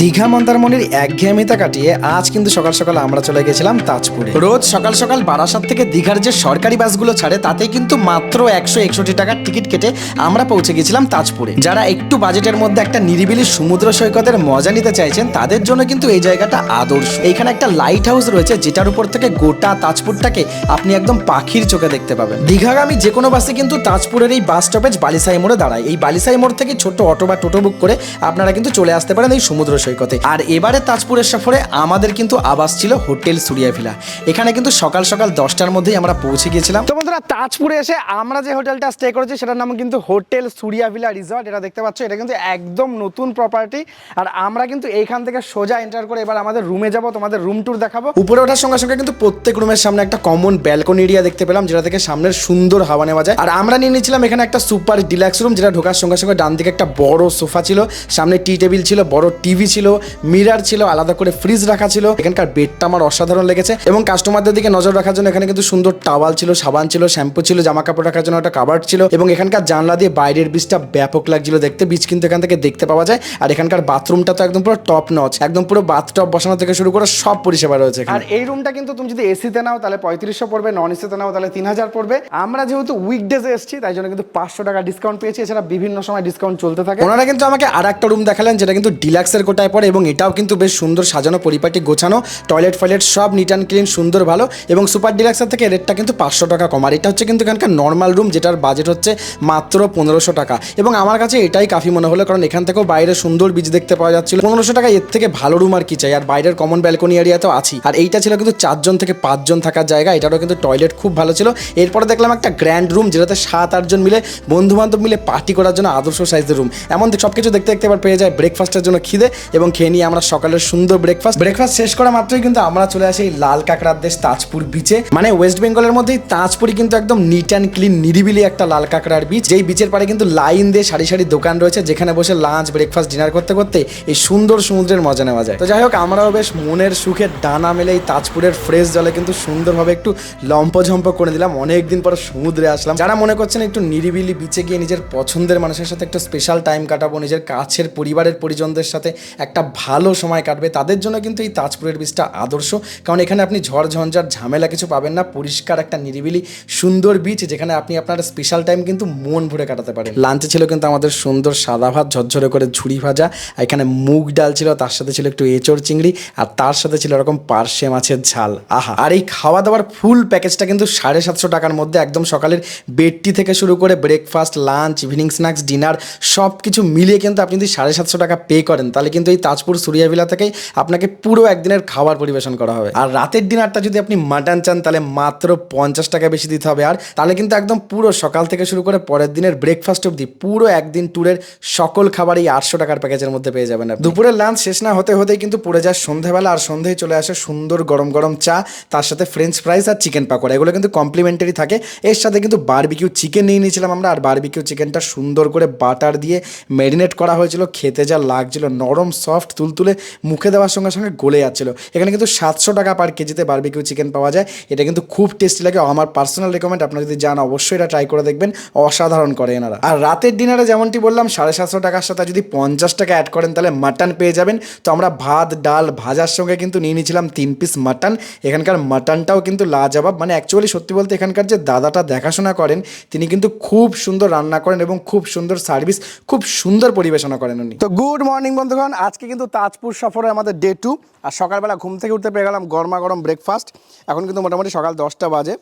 দীঘা মন্দারমণির একঘেয়েমিতা কাটিয়ে আজ কিন্তু সকাল সকাল আমরা চলে গেছিলাম তাজপুরে। রোজ সকাল সকাল বারাসাত থেকে দীঘার যে সরকারি বাসগুলো ছাড়ে তাতে কিন্তু মাত্র 161 টাকার টিকিট কেটে আমরা পৌঁছে গেছিলাম তাজপুরে। যারা একটু বাজেটের মধ্যে একটা নিরিবিলি সমুদ্র সৈকতের মজা নিতে চাইছেন তাদের জন্য কিন্তু এই জায়গাটা আদর্শ। এইখানে একটা লাইট হাউস রয়েছে যেটার উপর থেকে গোটা তাজপুরটাকে আপনি একদম পাখির চোখে দেখতে পাবেন। দীঘাগামী যে কোনো বাসে কিন্তু তাজপুরের এই বাস স্টপেজ বালিসাই মোড়ে দাঁড়ায়। এই বালিসাই মোড় থেকে ছোট অটো বা টোটো বুক করে আপনারা কিন্তু চলে আসতে পারেন এই সমুদ্র সৈকতে। আর এবারে তাজপুরের সফরে আমাদের কিন্তু আবাস ছিল হোটেল সুরিয়া ভিলা। এখানে কিন্তু সকাল সকাল 10টার মধ্যেই আমরা পৌঁছে গিয়েছিলাম। তো বন্ধুরা, তাজপুরে এসে আমরা যে হোটেলটা স্টে করেছি সেটার নাম কিন্তু হোটেল সুরিয়া ভিলা রিসর্ট। এটা দেখতে পাচ্ছ, এটা কিন্তু একদম নতুন প্রপার্টি। আর আমরা কিন্তু এইখান থেকে সোজা এন্টার করে এবার আমাদের রুমে যাব, তোমাদের রুম ট্যুর দেখাবো। উপরে ওঠার সঙ্গে সঙ্গে কিন্তু প্রত্যেক রুমের সামনে একটা কমন ব্যালকনি এরিয়া দেখতে পেলাম, যেটা থেকে সামনের সুন্দর হাওয়া নেওয়া যায়। আর আমরা নিয়ে নিয়েছিলাম এখানে একটা সুপার ডিলাক্স রুম, যেটা ঢোকার সঙ্গে সঙ্গে ডান দিকে একটা বড় সোফা ছিল, সামনে টি টেবিল ছিল, বড় টিভি ছিল, মিরার ছিল, আলাদা করে ফ্রিজ রাখা ছিল। এখানকার বেডটা আমার অসাধারণ লেগেছে এবং কাস্টমারদের দিকে নজর রাখার জন্য এখানে কিন্তু সুন্দর টাওয়াল ছিল, সাবান ছিল, শ্যাম্পু ছিল, জামা কাপড় রাখার জন্য একটা কাবার্ড ছিল এবং এখানকার জানলা দিয়ে বাইরের বীজটা ব্যাপক লাগছিল দেখতে। বীজ কিন্তু এখান থেকে দেখতে পাওয়া যায়। আর এখানকার বাথরুমটা তো একদম পুরো টপ নচ, একদম পুরো বাথটব বসানো থেকে শুরু করে সব পরিষেবা রয়েছে। আর এই রুমটা কিন্তু তুমি যদি এসিতে নাও তাহলে 3500 পড়বে, নন এসিতে নাও তাহলে 3000 পড়বে। আমরা যেহেতু উইকডেজে এসেছি তাই জন্য কিন্তু 500 টাকা ডিসকাউন্ট পেয়েছি। এছাড়া বিভিন্ন সময় ডিসকাউন্ট চলতে থাকে। ওনারা কিন্তু আমাকে আর একটা রুম দেখালেন যেটা কিন্তু ডিলাক্সের কোটায় পড়ে এবং এটাও কিন্তু বেশ সুন্দর সাজানো, পরিপাটি গোছানো, টয়লেট ফয়লেট সব নিট অ্যান্ড ক্লিন, সুন্দর ভালো। এবং সুপার ডিলাক্সের থেকে রেটটা কিন্তু 500 টাকা কম। আর এটা হচ্ছে কিন্তু এখানকার নর্মাল রুম, যেটার বাজেট হচ্ছে মাত্র 1500 টাকা। এবং আমার কাছে এটাই কাফি মনে হলো, কারণ এখান থেকেও বাইরে সুন্দর বীজ দেখতে পাওয়া যাচ্ছিল। 1500 টাকা এর থেকে ভালো রুম আর কি চাই। আর বাইরের কমন ব্যালকনি এরিয়া তো আছি। আর এইটা ছিল কিন্তু 4 জন থেকে 5 জন থাকার জায়গা। এটারও কিন্তু টয়লেট খুব ভালো ছিল। এরপরে দেখলাম একটা গ্র্যান্ড রুম, যেটাতে 7-8 জন মিলে বন্ধু বান্ধব মিলে পার্টি করার জন্য আদর্শ সাইজের রুম। এমন সবকিছু দেখতে দেখতে এবার পেয়ে যায় ব্রেকফাস্টের জন্য খিদে এবং খেয়ে নিয়ে আমরা সকালের সুন্দর ব্রেকফাস্ট শেষ করা মাত্রই কিন্তু আমরা চলে আসি লাল কাঁকড়ার দেশ তাজপুর বিচে। মানে ওয়েস্ট বেঙ্গলের মধ্যেই তাজপুরই কিন্তু একদম নিট অ্যান্ড ক্লিন, নিরিবিলি একটা লাল কাঁকড়ার বিচ। যেই বিচের পাড়ে কিন্তু লাইন দিয়ে সারি সারি দোকান রয়েছে, যেখানে বসে লাঞ্চ, ব্রেকফাস্ট, ডিনার করতে করতে এই সুন্দর সমুদ্রের মজা নেওয়া যায়। তো যাই হোক, আমরাও বেশ মনের সুখে ডানা মেলে এই তাজপুরের ফ্রেশ জলে কিন্তু সুন্দরভাবে একটু লম্পঝম্প করে দিলাম। অনেকদিন পর সমুদ্রে আসলাম। যারা মনে করছেন একটু নিরিবিলি বিচে গিয়ে নিজের পছন্দের মানুষের সাথে একটু স্পেশাল টাইম কাটাবো, নিজের কাছের পরিবারের পরিজনদের সাথে একটা ভালো সময় কাটবে, তাদের জন্য কিন্তু এই তাজপুরের বিচটা আদর্শ। কারণ এখানে আপনি ঝড় ঝঞ্ঝাট ঝামেলা কিছু পাবেন না। পরিষ্কার একটা নিরিবিলি সুন্দর বিচ, যেখানে আপনি আপনার স্পেশাল টাইম কিন্তু মন ভরে কাটাতে পারেন। লাঞ্চে ছিল কিন্তু আমাদের সুন্দর সাদা ভাত, ঝরঝরে করে ঝুড়ি ভাজা, এখানে মুগ ডাল ছিল, তার সাথে ছিল একটু এঁচড় চিংড়ি, আর তার সাথে ছিল এরকম পার্শে মাছের ঝাল। আহা! আর এই খাওয়া দাওয়ার ফুল প্যাকেজটা কিন্তু 750 টাকার মধ্যে একদম সকালের বেডটি থেকে শুরু করে breakfast, lunch, evening snacks, dinner সব কিছু মিলিয়ে কিন্তু আপনি যদি 750 টাকা পে করেন তাহলে কিন্তু এই তাজপুর সুরিয়া ভিলা থেকেই আপনাকে পুরো একদিনের খাবার পরিবেশন করা হবে। আর রাতের ডিনারটা যদি আপনি মাটন চান তাহলে মাত্র 50 টাকা বেশি দিতে হবে। আর তাহলে কিন্তু একদম পুরো সকাল থেকে শুরু করে পরের দিনের ব্রেকফাস্ট অবধি পুরো একদিন ট্যুরের সকল খাবার এই 800 টাকার প্যাকেজের মধ্যে পেয়ে যাবেন। দুপুরের লাঞ্চ শেষ না হতে হতেই কিন্তু পড়ে যায় সন্ধ্যাবেলা, আর সন্ধ্যায় চলে আসে সুন্দর গরম গরম চা, তার সাথে ফ্রেঞ্চ ফ্রাইস আর চিকেন পাকোড়া। এগুলো কিন্তু কমপ্লিমেন্টারি থাকে। এর সাথে কিন্তু বারবিকিউ চিকেন নিয়ে নিয়েছিলাম আমরা। আর বারবিকিউ চিকেনটা সুন্দর করে বাটার দিয়ে ম্যারিনেট করা হয়েছিল। খেতে যা লাগছিল, নরম সফট তুলতুলে, মুখে দেওয়ার সঙ্গে সঙ্গে গলে যাচ্ছিল। এখানে কিন্তু 700 টাকা পার কেজিতে বারবিকিউ চিকেন পাওয়া যায়। এটা কিন্তু খুব টেস্টি লাগে। আমার পার্সোনাল রেকমেন্ড, আপনারা যদি যান অবশ্যই এটা ট্রাই করে দেখবেন। অসাধারণ করে এনারা। আর রাতের ডিনারে যেমনটি বললাম 750 টাকার সাথে যদি 50 টাকা অ্যাড করেন তাহলে মাটন পেয়ে যাবেন। তো আমরা ভাত, ডাল, ভাজার সঙ্গে কিন্তু নিয়ে নিয়েছিলাম 3 পিস মাটন। এখানকার মাটনটাও কিন্তু লাজবাব। মানে অ্যাকচুয়ালি সত্যি বলতে এখানকার যে দাদাটা দেখাশোনা করেন তিনি কিন্তু খুব সুন্দর রান্না করেন এবং খুব সুন্দর সার্ভিস, খুব সুন্দর পরিবেশনা করেন উনি। তো গুড মর্নিং বন্ধুগণ, আজকে কিন্তু তাজপুর সফরে আমাদের ডে 2। আর সকালবেলা ঘুম থেকে উঠতে পেয়ে গেলাম গরমা গরম ব্রেকফাস্ট। এখন কিন্তু মোটামুটি সকাল 10টা বাজে।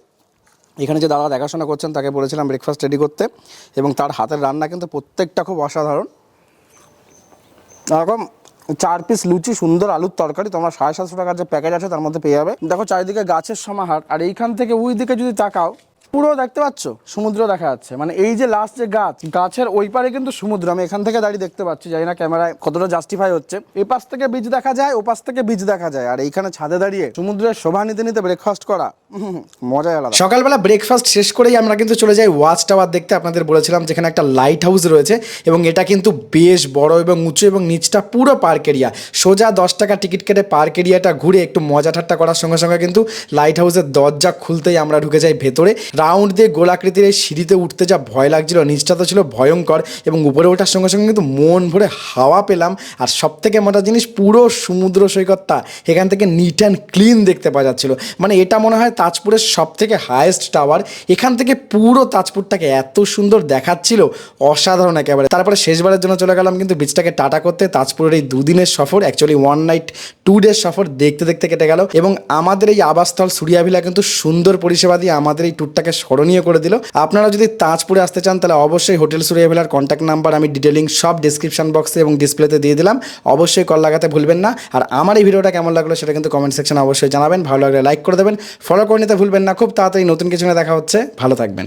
এখানে যে দাদা দেখাশোনা করছেন তাকে বলেছিলাম ব্রেকফাস্ট রেডি করতে এবং তার হাতের রান্না কিন্তু প্রত্যেকটা খুব অসাধারণ। এরকম 4 পিস লুচি, সুন্দর আলুর তরকারি তোমরা 750 টাকার যে প্যাকেজ আছে তার মধ্যে পেয়ে যাবে। দেখো চারিদিকে গাছের সমাহার, আর এইখান থেকে ওই দিকে যদি তাকাও পুরো দেখতে পাচ্ছ সমুদ্র দেখা যাচ্ছে। মানে এই যে লাস্ট যে গাছের ওই পারে কিন্তু সমুদ্র। আমি এখান থেকে দাঁড়িয়ে দেখতে পাচ্ছি, জানি না ক্যামেরায় কতটা জাস্টিফাই হচ্ছে। এই পাশ থেকে বীচ দেখা যায়, ও পাশ থেকে বীচ দেখা যায়। আর এইখানে ছাদে দাঁড়িয়ে সমুদ্রের শোভা নিতে নিতে ব্রেকফাস্ট করা মজাই আলাদা। সকালবেলা ব্রেকফাস্ট শেষ করেই আমরা কিন্তু চলে যাই ওয়াচ টাওয়ার দেখতে। আপনাদের বলেছিলাম যেখানে একটা লাইট হাউস রয়েছে এবং এটা কিন্তু বেশ বড় এবং উঁচু এবং নিচটা পুরো পার্ক এরিয়া। সোজা 10 টাকা টিকিট কেটে পার্ক এরিয়াটা ঘুরে একটু মজা ঠাট্টা করার সঙ্গে সঙ্গে কিন্তু লাইট হাউসের দরজা খুলতেই আমরা ঢুকে যাই ভেতরে। রাউন্ড দিয়ে গোলাকৃতির এই সিঁড়িতে উঠতে যা ভয় লাগছিল, নিচটা তো ছিল ভয়ঙ্কর এবং উপরে ওঠার সঙ্গে সঙ্গে কিন্তু মন ভরে হাওয়া পেলাম। আর সব থেকে মজার জিনিস, পুরো সমুদ্র সৈকতটা এখান থেকে নিট অ্যান্ড ক্লিন দেখতে পাওয়া যাচ্ছিল। মানে এটা মনে হয় তাজপুরের সব থেকে হায়েস্ট টাওয়ার। এখান থেকে পুরো তাজপুরটাকে এত সুন্দর দেখাচ্ছিল, অসাধারণ একেবারে। তারপরে শেষবারের জন্য চলে গেলাম কিন্তু বিচটাকে টাটা করতে। তাজপুরের এই দুদিনের সফর, অ্যাকচুয়ালি 1 নাইট 2 ডেজ সফর দেখতে দেখতে কেটে গেল এবং আমাদের এই আবাসস্থল সূর্যাভিলা কিন্তু সুন্দর পরিষেবা দিয়ে আমাদের এই ট্যুরটাকে স্মরণীয় করে দিল। আপনারা যদি তাজপুরে আসতে চান তাহলে অবশ্যই হোটেল সূর্যাভিলার কন্ট্যাক্ট নাম্বার আমি ডিটেলিং সব ডিসক্রিপশন বক্সে এবং ডিসপ্লেতে দিয়ে দিলাম, অবশ্যই কল লাগাতে ভুলবেন না। আর আমার এই ভিডিওটা কেমন লাগলো সেটা কিন্তু কমেন্ট সেকশনে অবশ্যই জানাবেন। ভালো লাগলে লাইক করে দেবেন, ফলো করে নিতে ভুলবেন না। খুব তাড়াতাড়ি নতুন কিছু নিয়ে দেখা হচ্ছে, ভালো থাকবেন।